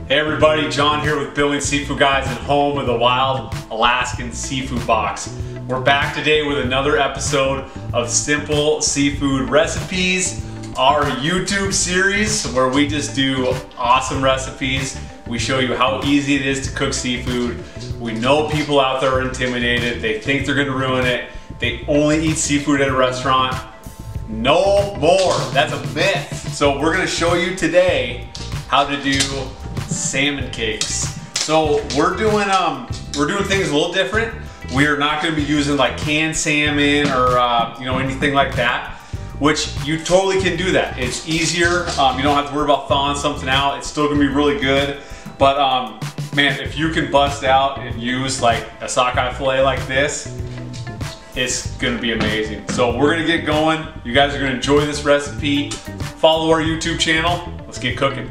Hey everybody, John here with Billings Seafood Guys and home of the Wild Alaskan Seafood Box. We're back today with another episode of Simple Seafood Recipes, our YouTube series where we just do awesome recipes. We show you how easy it is to cook seafood. We know people out there are intimidated. They think they're gonna ruin it. They only eat seafood at a restaurant. No more, that's a myth. So we're gonna show you today how to do salmon cakes. So we're doing things a little different. We are not going to be using like canned salmon or anything like that, which you totally can do that. It's easier. You don't have to worry about thawing something out. It's still going to be really good. But man, if you can bust out and use like a sockeye fillet like this, it's going to be amazing. So we're going to get going. You guys are going to enjoy this recipe. Follow our YouTube channel. Let's get cooking.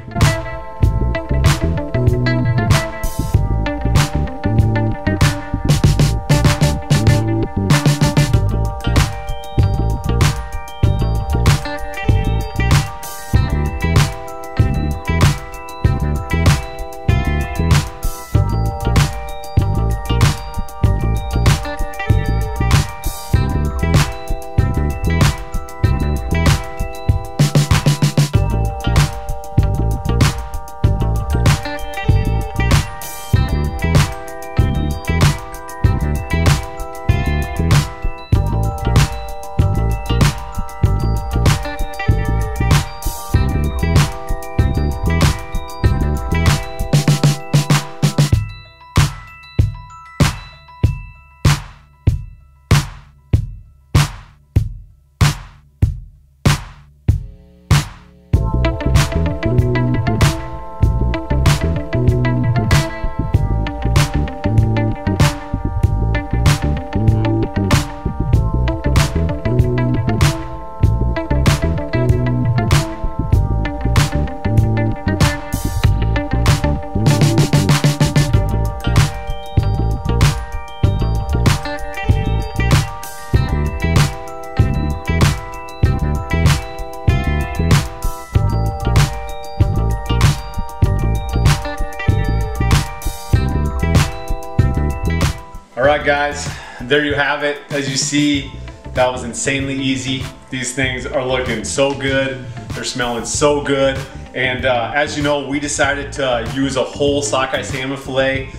Alright guys, there you have it. As you see, that was insanely easy. These things are looking so good. They're smelling so good. And as you know, we decided to use a whole sockeye salmon fillet.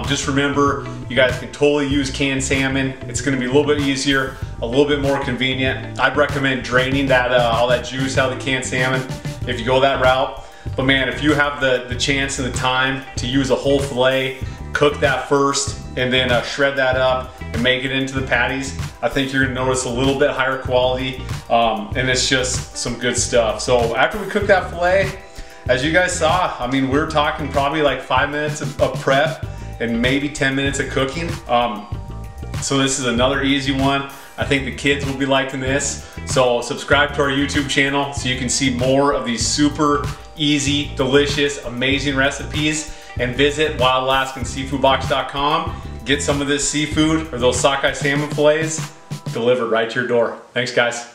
Just remember, you guys can totally use canned salmon. It's gonna be a little bit easier, a little bit more convenient. I'd recommend draining that all that juice out of the canned salmon if you go that route. But man, if you have the chance and the time to use a whole fillet, cook that first and then shred that up and make it into the patties, I think you're gonna notice a little bit higher quality, and it's just some good stuff. So after we cook that fillet, as you guys saw, I mean, we're talking probably like 5 minutes of prep and maybe 10 minutes of cooking. So this is another easy one. I think the kids will be liking this. So subscribe to our YouTube channel so you can see more of these super easy, delicious, amazing recipes, and visit wildalaskanseafoodbox.com. Get some of this seafood or those sockeye salmon fillets delivered right to your door. Thanks guys.